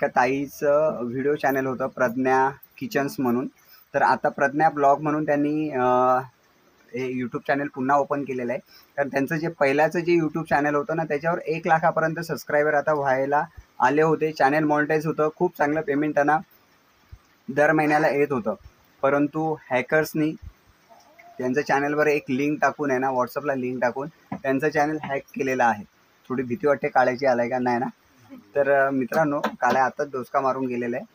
एका ताईचं video channel होतं Pragya kitchens म्हणून. तर आता प्रज्ञा ब्लॉग म्हणून त्यांनी हे यूट्यूब चॅनल पुन्हा ओपन केलेलं आहे. कारण त्यांचं जे पहिल्याचं जे यूट्यूब चॅनल होतं ना त्याच्यावर 1 लाखापर्यंत सबस्क्रायबर आता व्हायला आले होते. चॅनल मॉनिटाईज होतं, खूप चांगलं पेमेंट त्यांना दर महिन्याला येत होतं. परंतु हॅकर्सनी त्यांच्या चॅनलवर एक लिंक टाकून आहे ना, व्हॉट्सअपला लिंक टाकून त्यांचं चॅनल हॅक केलेलं आहे. थोडी भीती वाटते काळ्याची आलाय का नाही ना. तर मित्रांनो, काळ्या आताच डोसका मारून गेलेला आहे.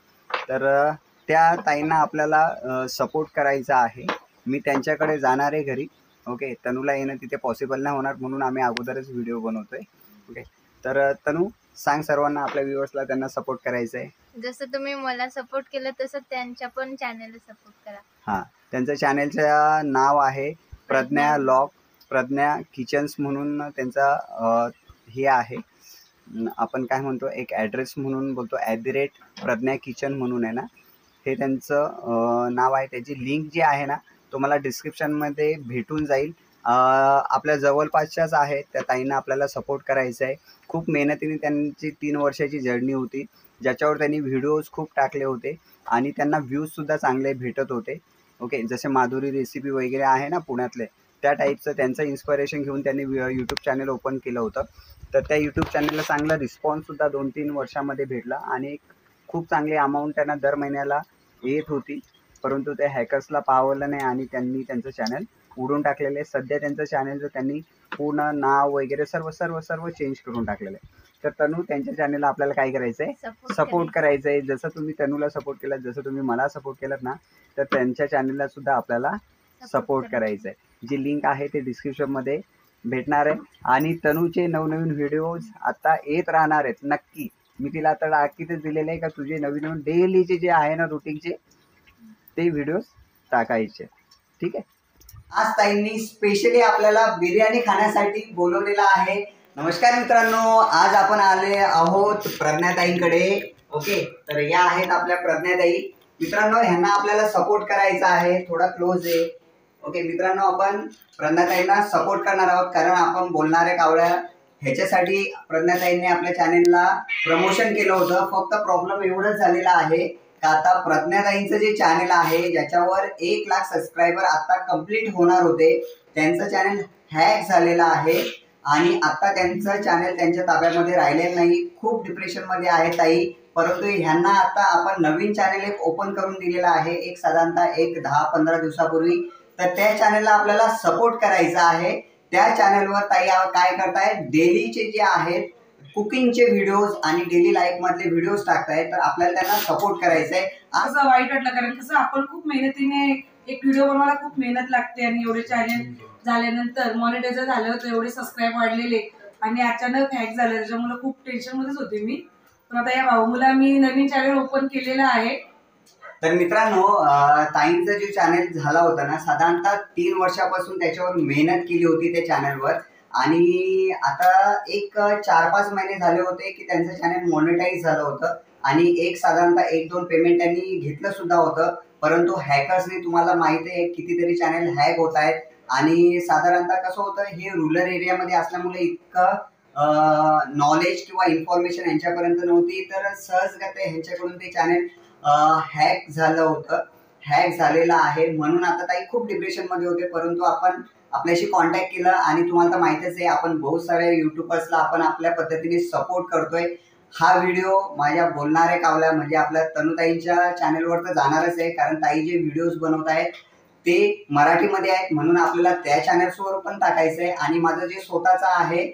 तर त्या ताईंना आपल्याला सपोर्ट करायचा आहे. मी त्यांच्याकडे जाणार आहे घरी. ओके, तनूला येणं तिथे पॉसिबल नाही होणार म्हणून आम्ही अगोदरच व्हिडिओ बनवतोय. ओके, तर तनू सांग सर्वांना, आपल्या व्ह्युअर्सला त्यांना सपोर्ट करायचं आहे. जसं तुम्ही मला सपोर्ट केलं तसं त्यांच्या पण चॅनलला सपोर्ट करा. हां, त्यांचं चॅनलचं नाव आहे प्रज्ञा लॉग, प्रज्ञा किचन्स म्हणून त्यांचा हे आहे. आपण काय म्हणतो, एक ॲड्रेस म्हणून बोलतो @प्रज्ञा किचन म्हणून आहे ना, हे त्यांचं नाव आहे. त्याची लिंक जी आहे ना तुम्हाला डिस्क्रिप्शनमध्ये भेटून जाईल. आपल्या जवळपासच्याच आहेत. त्या ताईंना आपल्याला सपोर्ट करायचा आहे. खूप मेहनतीने त्यांची 3 वर्षाची जर्नी होती, ज्याच्यावर त्यांनी व्हिडिओज खूप टाकले होते आणि त्यांना व्ह्यूजसुद्धा चांगले भेटत होते. ओके, जसे माधुरी रेसिपी वगैरे आहे ना पुण्यातले, त्या टाईपचं त्यांचं इन्स्पिरेशन घेऊन त्यांनी यूट्यूब चॅनल ओपन केलं होतं. तर त्या यूट्यूब चॅनलला चांगला रिस्पॉन्ससुद्धा 2-3 वर्षामध्ये भेटला आणि खूप चांगली अमाऊंट त्यांना दर महिन्याला येत होती. परंतु ते हॅकर्सला पावलं नाही आणि त्यांनी त्यांचं चॅनल उडून टाकलेलं आहे. सध्या त्यांचं चॅनलचं त्यांनी पूर्ण नाव वगैरे सर्व चेंज करून टाकलेलं आहे. तर तनू, त्यांच्या चॅनलला आपल्याला काय करायचं आहे, सपोर्ट करायचं आहे. जसं तुम्ही तनूला सपोर्ट केलात, जसं तुम्ही मला सपोर्ट केलात ना, तर त्यांच्या चॅनलला सुद्धा आपल्याला सपोर्ट करायचं आहे. जी लिंक आहे ते डिस्क्रिप्शनमध्ये भेटणार आहे. आणि तनूचे नवनवीन व्हिडिओज आता येत राहणार आहेत नक्की. मी तिला आता ताकीदच दिलेलं आहे का तुझे नवीन डेलीचे जे आहे ना रुटीनचे ते व्हिडिओज टाकायचे. ठीक आहे. आज ताईंनी स्पेशली आपल्याला बिर्याणी खाण्यासाठी बोलवलेला आहे. नमस्कार मित्रांनो, आज आपण आले आहोत प्रज्ञाताईंकडे. ओके, तर या आहेत आपल्या प्रज्ञाताई. मित्रांनो, ह्यांना आपल्याला सपोर्ट करायचा आहे, थोडा क्लोज आहे. ओके मित्रांनो, आपण प्रज्ञाताईंना सपोर्ट करणार आहोत कारण आपण बोलणारे कावळ्या ह्याच्यासाठी प्रज्ञाताईंनी आपल्या चॅनेलला प्रमोशन केलं होतं. फक्त प्रॉब्लेम एवढंच झालेला आहे का आता प्रज्ञाताईंचं जे चॅनल आहे ज्याच्यावर 1 लाख सबस्क्रायबर आता कंप्लीट होणार होते, त्यांचं चॅनल हॅक झालेलं आहे आणि आता त्यांचं चॅनल त्यांच्या ताब्यामध्ये राहिलेलं नाही. खूप डिप्रेशनमध्ये आहे ताई. परंतु ह्यांना आता आपण नवीन चॅनल एक ओपन करून दिलेला आहे, एक साधारणतः 10-15 दिवसापूर्वी. तर त्या चॅनलला आपल्याला सपोर्ट करायचा आहे. त्या चॅनलवर ताई काय करतायत, डेलीचे जे आहेत कुकिंगचे व्हिडिओज आणि डेली लाईफ मधले व्हिडिओज टाकतायत. तर आपल्याला त्यांना सपोर्ट करायचा आहे. असं वाईट वाटलं कारण कसं आपण खूप मेहनतीने एक व्हिडिओ बनवायला खूप मेहनत लागते आणि एवढे चॅनल झाल्यानंतर मॉनिटायझर झालं होतं, एवढे सबस्क्राईब वाढलेले आणि अचानक हॅक झालं. त्याच्यामुळे खूप टेन्शन मध्येच होते मी. पण आता या भाऊला मी नवीन चॅनल ओपन केलेलं आहे. तर मित्रांनो, ताईंचा जो चॅनल झाला होता ना, साधारणतः 3 वर्षापासून त्याच्यावर मेहनत केली होती त्या चॅनलवर आणि आता एक 4-5 महिने झाले होते की त्यांचं चॅनल मॉनिटाईज झालं होतं आणि साधारणतः 1-2 पेमेंट त्यांनी घेतलं सुद्धा होतं. परंतु हॅकर्सने, तुम्हाला माहिती आहे, कितीतरी चॅनल हॅक होत आहेत आणि साधारणतः कसं होतं, हे रूरल एरियामध्ये असल्यामुळे इतकं नॉलेज किंवा इन्फॉर्मेशन यांच्यापर्यंत नव्हती. तर सहजगत्या ह्यांच्याकडून ते चॅनल हॅक झालं होतं, हॅक झालेलं आहे. म्हणून आता ताई खूप डिप्रेशनमध्ये होते. परंतु आपण आपल्याशी कॉन्टॅक्ट केलं आणि तुम्हाला तर माहितीच आहे, आपण बहुत साऱ्या युट्यूबर्सला आपण आपल्या पद्धतीने सपोर्ट करतोय. हा व्हिडिओ माझ्या बोलणाऱ्या कावल्या म्हणजे आपल्या तनुताईंच्या चॅनलवर तर जाणारच आहे कारण ताई जे व्हिडिओज बनवत आहेत ते मराठीमध्ये आहेत म्हणून आपल्याला त्या चॅनल्सवर पण टाकायचं आहे. आणि माझं जे स्वतःचं आहे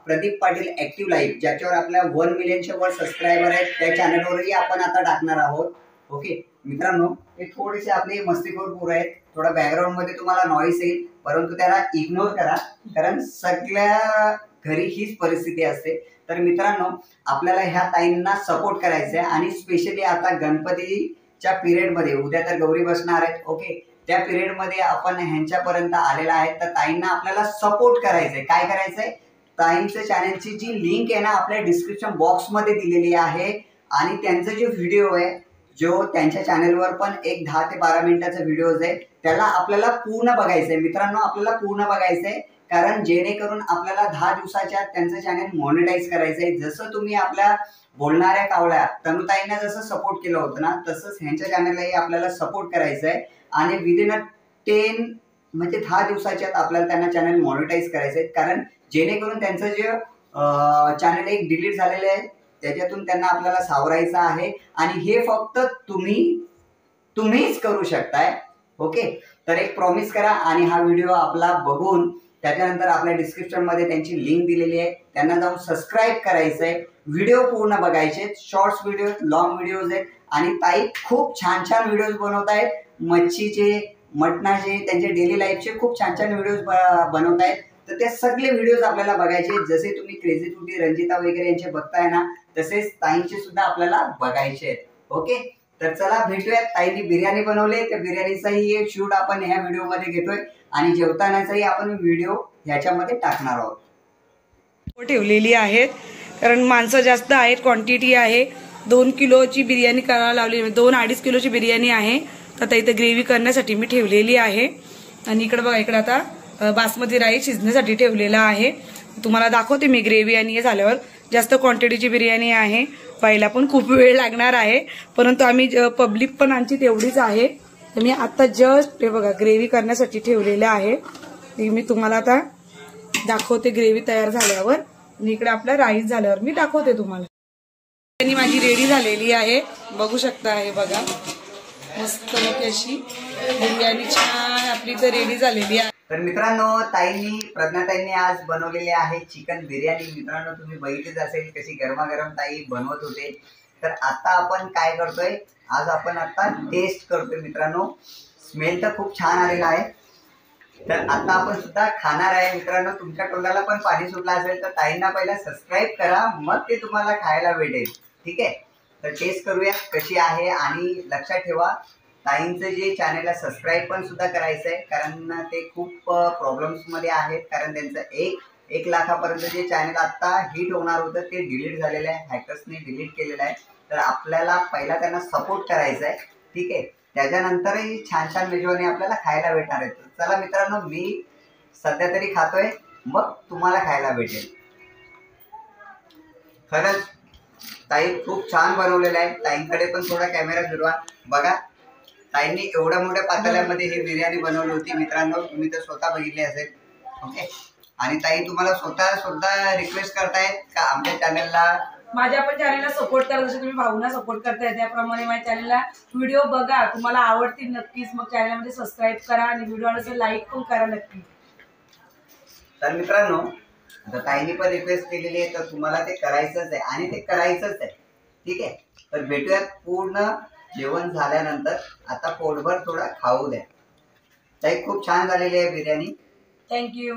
प्रदीप पाटील ॲक्टिव्ह लाईफ, ज्याच्यावर आपल्या 1 मिलियनच्या वर सबस्क्रायबर आहेत, त्या चॅनलवरही आपण आता टाकणार आहोत. ओके मित्रांनो, हे थोडेसे आपले मस्तीखोर पोरं आहेत, थोडा बॅकग्राऊंडमध्ये तुम्हाला नॉईस येईल, परंतु त्याला इग्नोर करा कारण सगळ्या घरी हीच परिस्थिती असते. तर मित्रांनो, आपल्याला ह्या ताईंना सपोर्ट करायचा आहे आणि स्पेशली आता गणपतीच्या पिरियडमध्ये, उद्या तर गौरी बसणार आहेत. ओके, त्या पिरियडमध्ये आपण ह्यांच्यापर्यंत आलेला आहे. तर ताईंना आपल्याला सपोर्ट करायचंय. काय करायचंय, ताईंच्या चॅनलची जी लिंक आहे ना आपल्या डिस्क्रिप्शन बॉक्समध्ये दिलेली आहे आणि त्यांचा जो व्हिडिओ आहे, जो त्यांच्या चॅनलवर पण एक 10 ते 12 मिनिटाचा व्हिडिओज आहे, त्याला आपल्याला पूर्ण बघायचंय. मित्रांनो, आपल्याला पूर्ण बघायचंय कारण जेणेकरून आपल्याला 10 दिवसाच्या त्यांचं चॅनल मॉनिटाईज करायचंय. जसं तुम्ही आपल्या बोलणाऱ्या कावळ्या तनुताईंना जसं सपोर्ट केलं होतं ना, तसंच ह्यांच्या चॅनललाही आपल्याला सपोर्ट करायचं आहे आणि विदिन 10 दिवसाच्या आत आपल्याला त्यांना चॅनल मॉनिटाईज करायचं आहे. कारण जेणेकरून त्यांचं जे चॅनल एक डिलीट झालेलं आहे त्याच्यातून त्यांना आपल्याला सावरायचं आहे आणि हे फक्त तुम्हीच करू शकताय. ओके, तर एक प्रॉमिस करा आणि हा व्हिडिओ आपला बघून त्याच्यानंतर आपल्या डिस्क्रिप्शनमध्ये त्यांची लिंक दिलेली आहे, त्यांना जाऊन सबस्क्राईब करायचं आहे, व्हिडिओ पूर्ण बघायचे. शॉर्ट्स व्हिडिओ, लॉंग व्हिडिओज आहेत आणि ताई खूप छान छान व्हिडिओज बनवत आहेत. मच्छीचे, मटणाचे, त्यांचे डेली लाईफचे खूप छान छान व्हिडिओज बनवत आहेत. तर ते सगळे व्हिडिओज आपल्याला बघायचे. जसे तुम्ही क्रेझी टुटी, रंजिता वगैरे यांचे बघताय ना, तसेच ताईंचे सुद्धा आपल्याला बघायचे आहेत. ओके, तर चला भेटूयात. ताईंनी बिर्याणी बनवले, त्या बिर्याणीचाही एक शूट आपण ह्या व्हिडिओमध्ये घेतोय आणि जेवतानाचाही आपण व्हिडिओ ह्याच्यामध्ये टाकणार आहोत. ठेवलेली आहेत कारण माणसं जास्त आहेत, क्वांटिटी आहे. 2 किलोची बिर्याणी करायला लावली, 2-2.5 किलोची बिर्याणी आहे. तर आता इथे ग्रेव्ही करण्यासाठी मी ठेवलेली आहे. आणि इकडे बघा, इकडे आता बासमती राईस शिजण्यासाठी ठेवलेला आहे. तुम्हाला दाखवते मी ग्रेव्ही आणि हे झाल्यावर. जास्त क्वांटिटीची बिर्याणी आहे, व्हायला पण खूप वेळ लागणार आहे, परंतु आम्ही पब्लिक पण आमची तेवढीच आहे. तर मी आता जस्ट हे बघा ग्रेव्ही करण्यासाठी ठेवलेलं आहे. ती मी तुम्हाला आता दाखवते ग्रेव्ही तयार झाल्यावर. आणि इकडे आपला राईस झाल्यावर मी दाखवते तुम्हाला. बिर्याणी माझी रेडी झालेली आहे, बघू शकता. आहे बघा, मस्त अशी बिर्याणी छान आपली तर रेडी झालेली आहे. तर मित्रांनो, प्रज्ञाताईंनी आज बनवलेली आहे चिकन बिर्याणी. मित्रांनो, तुम्ही बघितलीच असेल कशी गरमागरम ताई बनवत होते. तर आता आपण काय करतोय, आज आपण आता टेस्ट करतोय. मित्रांनो, स्मेल तर खूप छान आलेला आहे. तर आता आपण सुद्धा खाणार आहे. मित्रांनो, तुमच्या तोंडाला पण पाणी सुटलं असेल तर ताईंना पहिला सबस्क्राईब करा, मग ते तुम्हाला खायला भेटेल. ठीक आहे, तर टेस्ट करूया कशी आहे. आणि लक्षात ठेवा, ताईंचं जे चॅनलला सबस्क्राईब पण सुद्धा करायचं आहे, कारण ते खूप प्रॉब्लेम्समध्ये आहेत. कारण त्यांचं 1 लाखापर्यंत जे चॅनल आत्ता हिट होणार होतं ते डिलीट झालेलं आहे, हॅकर्सने डिलीट केलेलं आहे. तर आपल्याला पहिला त्यांना सपोर्ट करायचा आहे. ठीक आहे, त्याच्यानंतरही छान छान मेजवानी आपल्याला खायला भेटणार आहेत. चला मित्रांनो, मी सध्या तरी खातोय, मग तुम्हाला खायला भेटेल. खरंच ताई खूप छान बनवलेलं आहे. ताईंकडे पण थोडा कॅमेरा फिरवा. बघा, ताईंनी एवढ्या मोठ्या पातेल्यामध्ये ही बिर्याणी बनवली होती. मित्रांनो, तुम्ही तर स्वतः बघितली असेल. ओके, आणि ताई तुम्हाला स्वतः रिक्वेस्ट करतायत का आमच्या चॅनलला, माझ्या पण चॅनलला सपोर्ट करा. जसं तुम्ही भाऊना सपोर्ट करताय त्याप्रमाणे माझ्या चॅनलला व्हिडिओ बघा, तुम्हाला आवडतील नक्कीच. मग चॅनलमध्ये सबस्क्राईब करा आणि व्हिडिओला लाईक पण करा नक्की. तर मित्रांनो, आता ताईंनी पण रिक्वेस्ट केलेली आहे, तर तुम्हाला ते करायचंच आहे आणि ते करायचंच आहे. ठीक आहे, तर भेटूयात पूर्ण जेवण झाल्यानंतर. आता पोटभर थोडा खाऊ द्या. ताई खूप छान झालेली आहे बिर्याणी. थँक्यू.